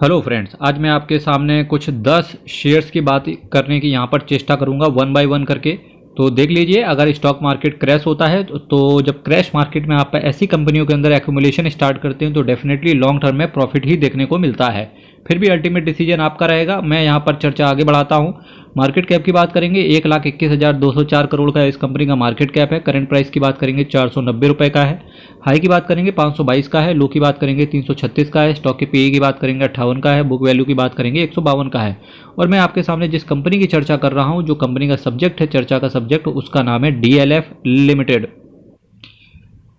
Hello friends, आज मैं आपके सामने कुछ 10 शेयर्स की बात करने की यहाँ पर चेष्टा करूँगा वन बाय वन करके। तो देख लीजिए, अगर स्टॉक मार्केट क्रैश होता है तो जब क्रैश मार्केट में आप ऐसी कंपनियों के अंदर एक्यूमुलेशन स्टार्ट करते हैं तो डेफिनेटली लॉन्ग टर्म में प्रॉफिट ही देखने को मिलता है। फिर भी अल्टीमेट डिसीजन आपका रहेगा। मैं यहाँ पर चर्चा आगे बढ़ाता हूँ। मार्केट कैप की बात करेंगे, 1,21,204 करोड़ का इस कंपनी का मार्केट कैप है। करंट प्राइस की बात करेंगे 490 रुपये का है। हाई की बात करेंगे 522 का है। लो की बात करेंगे 336 का है। स्टॉक के पीई की बात करेंगे 58 का है। बुक वैल्यू की बात करेंगे 152 का है। और मैं आपके सामने जिस कंपनी की चर्चा कर रहा हूँ, जो कंपनी का सब्जेक्ट है चर्चा का सब्जेक्ट, उसका नाम है DLF लिमिटेड।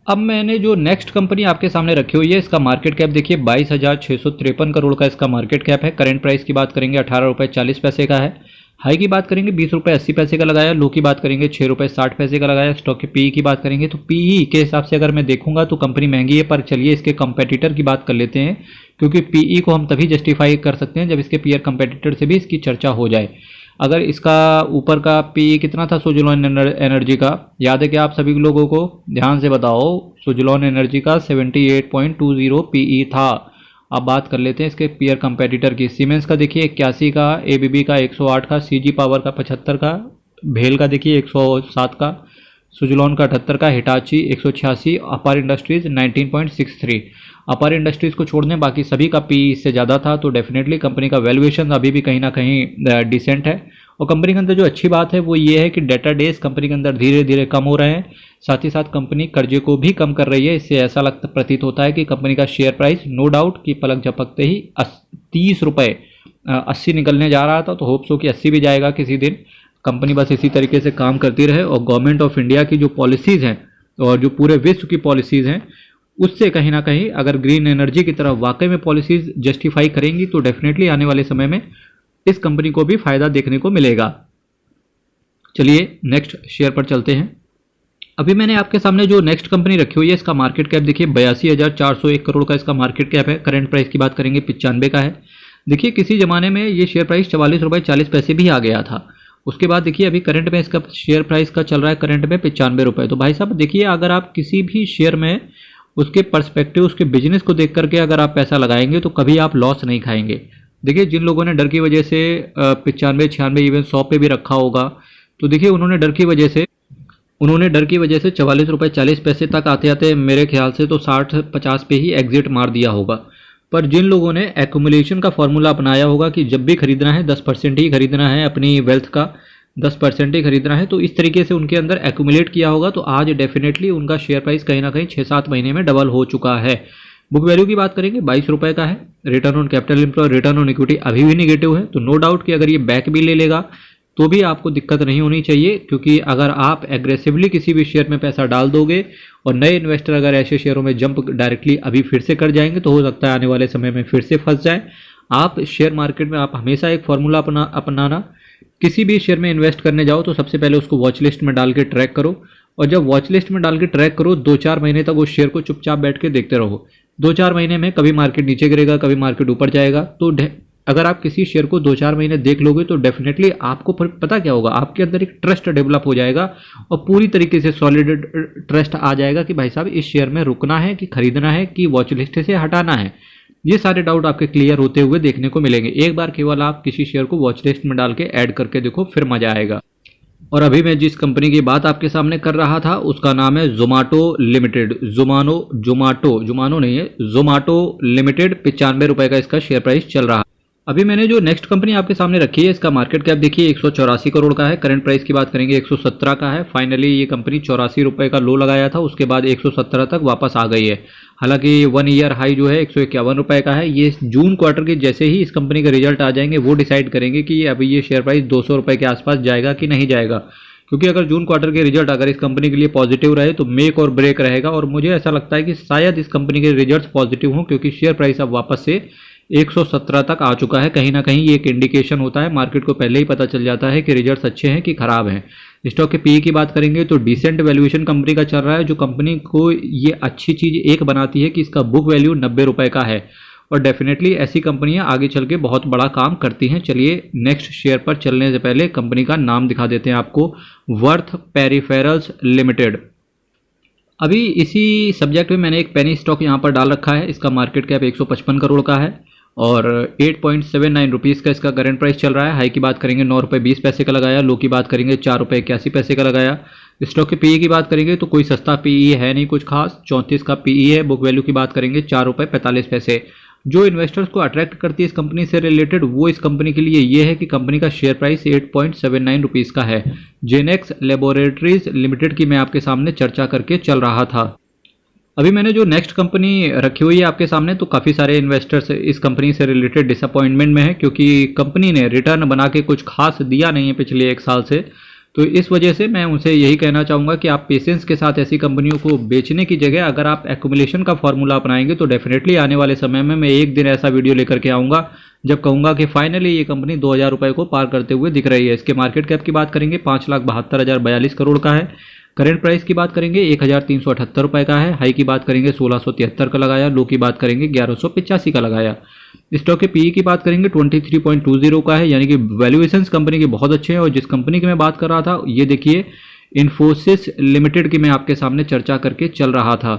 अब मैंने जो नेक्स्ट कंपनी आपके सामने रखी हुई है, इसका मार्केट कैप देखिए 22,653 करोड़ का इसका मार्केट कैप है। करंट प्राइस की बात करेंगे 18 रुपये 40 पैसे का है। हाई की बात करेंगे 20 रुपये 80 पैसे का लगाया। लो की बात करेंगे 6 रुपये 60 पैसे का लगाया। स्टॉक के पीई की बात करेंगे तो पीई के हिसाब से अगर मैं देखूंगा तो कंपनी महंगी है, पर चलिए इसके कंपेटिटर की बात कर लेते हैं, क्योंकि पीई को हम तभी जस्टिफाई कर सकते हैं जब इसके पीयर कंपेटिटर से भी इसकी चर्चा हो जाए। अगर इसका ऊपर का पीई कितना था सुजुलॉन एनर्जी का, याद है कि आप सभी लोगों को? ध्यान से बताओ, सुजुलॉन एनर्जी का 78.20 पीई था। अब बात कर लेते हैं इसके पीयर कंपेटिटर की। सीमेंस का देखिए 81 का, एबीबी का 108 का, सीजी पावर का 75 का, भेल का देखिए 107 का, सुजुलॉन का 78 का, हिटाची 186, अपार इंडस्ट्रीज 19.63। अपार इंडस्ट्रीज को छोड़ दें, बाकी सभी का पी इससे ज़्यादा था। तो डेफिनेटली कंपनी का वैल्यूएशन अभी भी कहीं ना कहीं डिसेंट है। और कंपनी के अंदर जो अच्छी बात है वो ये है कि डेटा डेज कंपनी के अंदर धीरे धीरे कम हो रहे हैं। साथ ही साथ कंपनी कर्जे को भी कम कर रही है। इससे ऐसा लगता प्रतीत होता है कि कंपनी का शेयर प्राइस नो डाउट कि पलक झपकते ही 30 रुपये 80 निकलने जा रहा था। तो होप्स हो कि 80 भी जाएगा किसी दिन। कंपनी बस इसी तरीके से काम करती रहे और गवर्नमेंट ऑफ इंडिया की जो पॉलिसीज़ हैं और जो पूरे विश्व की पॉलिसीज़ हैं, उससे कहीं ना कहीं अगर ग्रीन एनर्जी की तरफ वाकई में पॉलिसीज़ जस्टिफाई करेंगी तो डेफिनेटली आने वाले समय में इस कंपनी को भी फायदा देखने को मिलेगा। चलिए नेक्स्ट शेयर पर चलते हैं। अभी मैंने आपके सामने जो नेक्स्ट कंपनी रखी हुई है, इसका मार्केट कैप देखिए 82,401 करोड़ का इसका मार्केट कैप है। करंट प्राइस की बात करेंगे 95 का है। देखिए किसी ज़माने में ये शेयर प्राइस 44 रुपये 40 पैसे भी आ गया था। उसके बाद देखिए अभी करंट में इसका शेयर प्राइस का चल रहा है करंट में 95 रुपये। तो भाई साहब देखिए, अगर आप किसी भी शेयर में उसके पर्सपेक्टिव, उसके बिजनेस को देख करके अगर आप पैसा लगाएंगे तो कभी आप लॉस नहीं खाएंगे। देखिए जिन लोगों ने डर की वजह से 95, 96, इवन 100 पे भी रखा होगा, तो देखिए उन्होंने डर की वजह से 44 रुपये 40 पैसे तक आते आते मेरे ख्याल से तो 60-50 पे ही एग्जिट मार दिया होगा। पर जिन लोगों ने एक्यूमुलेशन का फॉर्मूला अपनाया होगा कि जब भी खरीदना है 10% ही खरीदना है, अपनी वेल्थ का 10% ही खरीदना है, तो इस तरीके से उनके अंदर एक्यूमुलेट किया होगा, तो आज डेफिनेटली उनका शेयर प्राइस कहीं ना कहीं 6-7 महीने में डबल हो चुका है। बुक वैल्यू की बात करेंगे 22 रुपये का है। Return on capital employ, return on equity अभी भी निगेटिव है। तो नो डाउट कि अगर ये बैक भी ले लेगा तो भी आपको दिक्कत नहीं होनी चाहिए, क्योंकि अगर आप एग्रेसिवली किसी भी शेयर में पैसा डाल दोगे और नए इन्वेस्टर अगर ऐसे शेयरों में जंप डायरेक्टली अभी फिर से कर जाएंगे तो हो सकता है आने वाले समय में फिर से फंस जाए। आप शेयर मार्केट में आप हमेशा एक फॉर्मूला अपनाना, किसी भी शेयर में इन्वेस्ट करने जाओ तो सबसे पहले उसको वॉच लिस्ट में डाल के ट्रैक करो। और जब वॉच लिस्ट में डाल के ट्रैक करो, 2-4 महीने तक उस शेयर को चुपचाप बैठ के देखते रहो। 2-4 महीने में कभी मार्केट नीचे गिरेगा, कभी मार्केट ऊपर जाएगा। तो अगर आप किसी शेयर को 2-4 महीने देख लोगे तो डेफिनेटली आपको पता क्या होगा, आपके अंदर एक ट्रस्ट डेवलप हो जाएगा और पूरी तरीके से सॉलिड ट्रस्ट आ जाएगा कि भाई साहब इस शेयर में रुकना है कि खरीदना है कि वॉच लिस्ट से हटाना है। ये सारे डाउट आपके क्लियर होते हुए देखने को मिलेंगे। एक बार केवल आप किसी शेयर को वॉच लिस्ट में डाल के ऐड करके देखो, फिर मजा आएगा। और अभी मैं जिस कंपनी की बात आपके सामने कर रहा था उसका नाम है जोमाटो लिमिटेड। जुमानो नहीं है, जोमाटो लिमिटेड। 95 रुपये का इसका शेयर प्राइस चल रहा है। अभी मैंने जो नेक्स्ट कंपनी आपके सामने रखी है, इसका मार्केट कैप देखिए 184 करोड़ का है। करंट प्राइस की बात करेंगे 117 का है। फाइनली ये कंपनी 84 रुपये का लो लगाया था, उसके बाद 117 तक वापस आ गई है। हालांकि 1 ईयर हाई जो है 151 रुपये का है। ये जून क्वार्टर के जैसे ही इस कंपनी के रिजल्ट आ जाएंगे वो डिसाइड करेंगे कि अभी ये शेयर प्राइस 200 रुपये के आसपास जाएगा कि नहीं जाएगा। क्योंकि अगर जून क्वार्टर के रिजल्ट अगर इस कंपनी के लिए पॉजिटिव रहे तो मेक और ब्रेक रहेगा। और मुझे ऐसा लगता है कि शायद इस कंपनी के रिजल्ट पॉजिटिव हों, क्योंकि शेयर प्राइस अब वापस से 117 तक आ चुका है। कहीं ना कहीं ये एक इंडिकेशन होता है, मार्केट को पहले ही पता चल जाता है कि रिजल्ट्स अच्छे हैं कि खराब हैं। स्टॉक के पीई की बात करेंगे तो डिसेंट वैल्यूएशन कंपनी का चल रहा है। जो कंपनी को ये अच्छी चीज़ एक बनाती है कि इसका बुक वैल्यू 90 रुपये का है। और डेफिनेटली ऐसी कंपनियां आगे चल के बहुत बड़ा काम करती हैं। चलिए नेक्स्ट शेयर पर चलने से पहले कंपनी का नाम दिखा देते हैं आपको, वर्थ पेरिफेरल्स लिमिटेड। अभी इसी सब्जेक्ट में मैंने एक पेनी स्टॉक यहाँ पर डाल रखा है। इसका मार्केट कैप 155 करोड़ का है और 8.79 रुपीज़ का इसका करंट प्राइस चल रहा है। हाई की बात करेंगे 9 रुपये 20 पैसे का लगाया, लो की बात करेंगे 4 रुपये 81 पैसे का लगाया। स्टॉक के पीई की बात करेंगे तो कोई सस्ता पीई है नहीं कुछ खास, 34 का पीई है। बुक वैल्यू की बात करेंगे 4 रुपये 45 पैसे। जो इन्वेस्टर्स को अट्रैक्ट करती है इस कंपनी से रिलेटेड वो इस कंपनी के लिए ये है कि कंपनी का शेयर प्राइस 8.79 रुपीज़ का है। जेनेक्स लेबोरेटरीज लिमिटेड की मैं आपके सामने चर्चा करके चल रहा था। अभी मैंने जो नेक्स्ट कंपनी रखी हुई है आपके सामने, तो काफ़ी सारे इन्वेस्टर्स इस कंपनी से रिलेटेड डिसअपॉइंटमेंट में है क्योंकि कंपनी ने रिटर्न बना के कुछ खास दिया नहीं है पिछले 1 साल से। तो इस वजह से मैं उनसे यही कहना चाहूँगा कि आप पेशेंस के साथ ऐसी कंपनियों को बेचने की जगह अगर आप एक्यूमुलेशन का फॉर्मूला अपनाएंगे तो डेफिनेटली आने वाले समय में मैं एक दिन ऐसा वीडियो लेकर के आऊँगा जब कहूँगा कि फाइनली ये कंपनी 2000 रुपये को पार करते हुए दिख रही है। इसके मार्केट कैप की बात करेंगे 5,72,042 करोड़ का है। करंट प्राइस की बात करेंगे 1,378 रुपये का है। हाई की बात करेंगे 1673 का लगाया, लो की बात करेंगे 1185 का लगाया। स्टॉक के पीई की बात करेंगे 23.20 का है, यानी कि वैल्यूएशंस कंपनी के बहुत अच्छे हैं। और जिस कंपनी की मैं बात कर रहा था ये देखिए इन्फोसिस लिमिटेड की मैं आपके सामने चर्चा करके चल रहा था।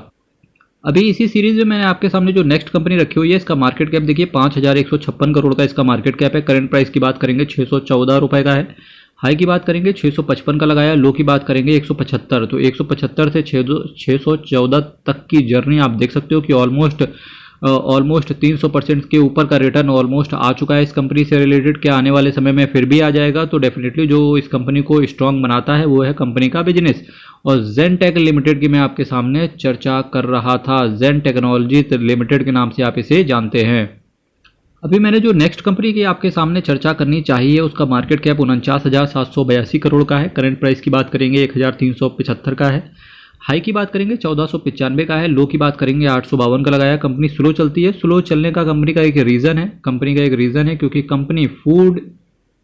अभी इसी सीरीज में मैंने आपके सामने जो नेक्स्ट कंपनी रखी हुई है इसका मार्केट कैप देखिए 5,156 करोड़ का इसका मार्केट कैप है। करंट प्राइस की बात करेंगे 614 रुपये का है। हाई की बात करेंगे 655 का लगाया, लो की बात करेंगे 175। तो 175 से 614 तक की जर्नी आप देख सकते हो कि ऑलमोस्ट 300% के ऊपर का रिटर्न ऑलमोस्ट आ चुका है इस कंपनी से रिलेटेड। क्या आने वाले समय में फिर भी आ जाएगा? तो डेफिनेटली जो इस कंपनी को स्ट्रांग बनाता है वो है कंपनी का बिजनेस। और जेनटेक लिमिटेड की मैं आपके सामने चर्चा कर रहा था। जेन टेक्नोलॉजी लिमिटेड के नाम से आप इसे जानते हैं। अभी मैंने जो नेक्स्ट कंपनी की आपके सामने चर्चा करनी चाहिए उसका मार्केट कैप 49,782 करोड़ का है। करंट प्राइस की बात करेंगे 1,375 का है। हाई की बात करेंगे 1495 का है, लो की बात करेंगे 852 का लगाया। कंपनी स्लो चलती है, स्लो चलने का कंपनी का एक रीज़न है क्योंकि कंपनी फूड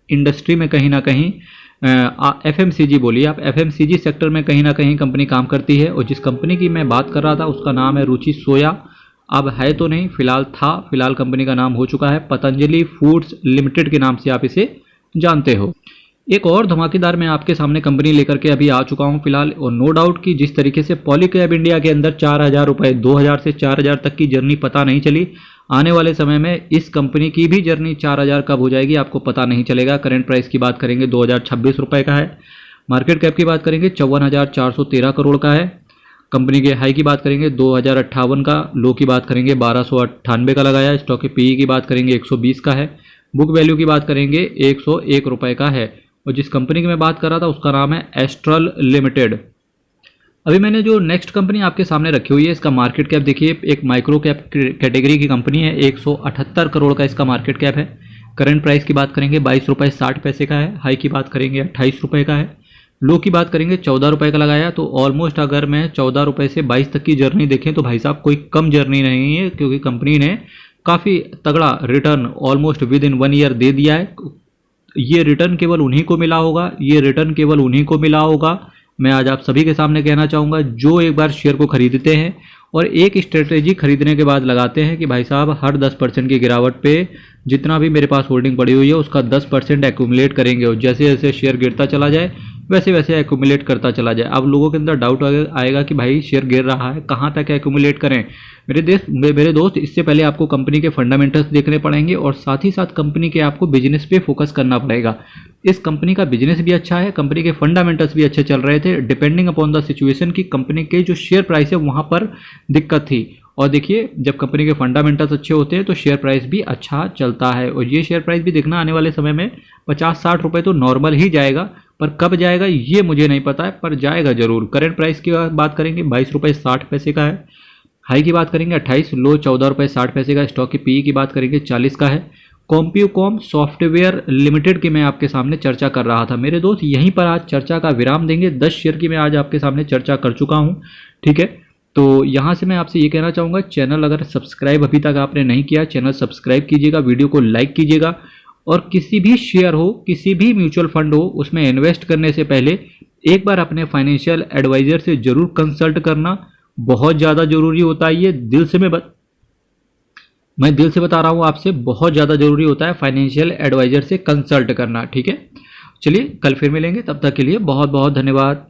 इंडस्ट्री में कहीं ना कहीं FMCG बोलिए आप, FMCG सेक्टर में कहीं ना कहीं कंपनी काम करती है। और जिस कंपनी की मैं बात कर रहा था उसका नाम है रुचि सोया। अब है तो नहीं, फिलहाल कंपनी का नाम हो चुका है पतंजलि फूड्स लिमिटेड के नाम से आप इसे जानते हो। एक और धमाकेदार मैं आपके सामने कंपनी लेकर के अभी आ चुका हूं फिलहाल। और नो डाउट कि जिस तरीके से पॉलीकैब इंडिया के अंदर 4,000 रुपये 2,000 से 4,000 तक की जर्नी पता नहीं चली, आने वाले समय में इस कंपनी की भी जर्नी 4,000 कब हो जाएगी आपको पता नहीं चलेगा। करंट प्राइस की बात करेंगे 2,026 रुपये का है। मार्केट कैप की बात करेंगे 54,413 करोड़ का है। कंपनी के हाई की बात करेंगे 2,058 का, लो की बात करेंगे 1,298 का लगाया। स्टॉक के पीई की बात करेंगे 120 का है। बुक वैल्यू की बात करेंगे 101 रुपये का है। और जिस कंपनी की मैं बात कर रहा था उसका नाम है एस्ट्रल लिमिटेड। अभी मैंने जो नेक्स्ट कंपनी आपके सामने रखी हुई है इसका मार्केट कैप देखिए एक माइक्रो कैप कैटेगरी की कंपनी है। 178 करोड़ का इसका मार्केट कैप है। करंट प्राइस की बात करेंगे 22 रुपये 60 पैसे का है। हाई की बात करेंगे 28 रुपये का है। लो की बात करेंगे 14 रुपये का लगाया। तो ऑलमोस्ट अगर मैं 14 रुपये से 22 तक की जर्नी देखें तो भाई साहब कोई कम जर्नी नहीं है, क्योंकि कंपनी ने काफ़ी तगड़ा return almost within 1 year दे दिया है। ये रिटर्न केवल उन्हीं को मिला होगा। मैं आज आप सभी के सामने कहना चाहूँगा जो एक बार शेयर को खरीदते हैं और एक स्ट्रेटेजी खरीदने के बाद लगाते हैं कि भाई साहब हर 10% की गिरावट पे जितना भी मेरे पास होल्डिंग पड़ी हुई है उसका 10% एक्यूमुलेट करेंगे। और जैसे जैसे शेयर गिरता चला जाए वैसे वैसे एक्यूमुलेट करता चला जाए। अब लोगों के अंदर डाउट आएगा कि भाई शेयर गिर रहा है, कहाँ तक एक्यूमुलेट करें। मेरे दोस्त, इससे पहले आपको कंपनी के फंडामेंटल्स देखने पड़ेंगे और साथ ही साथ कंपनी के आपको बिजनेस पे फोकस करना पड़ेगा। इस कंपनी का बिजनेस भी अच्छा है, कंपनी के फंडामेंटल्स भी अच्छे चल रहे थे। डिपेंडिंग अपॉन द सिचुएशन की कंपनी के जो शेयर प्राइस है वहाँ पर दिक्कत थी। और देखिए जब कंपनी के फंडामेंटल्स अच्छे होते हैं तो शेयर प्राइस भी अच्छा चलता है। और ये शेयर प्राइस भी देखना आने वाले समय में 50-60 रुपये तो नॉर्मल ही जाएगा, पर कब जाएगा ये मुझे नहीं पता है, पर जाएगा जरूर। करंट प्राइस की बात करेंगे 22 रुपये 60 पैसे का है। हाई की बात करेंगे 28, लो 14 रुपये 60 पैसे का। स्टॉक की पीई की बात करेंगे 40 का है। कॉम्प्यूकॉम सॉफ्टवेयर लिमिटेड की मैं आपके सामने चर्चा कर रहा था। मेरे दोस्त यहीं पर आज चर्चा का विराम देंगे। 10 शेयर की मैं आज आपके सामने चर्चा कर चुका हूँ, ठीक है। तो यहाँ से मैं आपसे ये कहना चाहूँगा, चैनल अगर सब्सक्राइब अभी तक आपने नहीं किया, चैनल सब्सक्राइब कीजिएगा, वीडियो को लाइक कीजिएगा। और किसी भी शेयर हो, किसी भी म्यूचुअल फंड हो, उसमें इन्वेस्ट करने से पहले एक बार अपने फाइनेंशियल एडवाइजर से जरूर कंसल्ट करना बहुत ज़्यादा जरूरी होता है। ये मैं दिल से बता रहा हूँ आपसे, बहुत ज़्यादा जरूरी होता है फाइनेंशियल एडवाइजर से कंसल्ट करना, ठीक है। चलिए कल फिर मिलेंगे, तब तक के लिए बहुत बहुत धन्यवाद।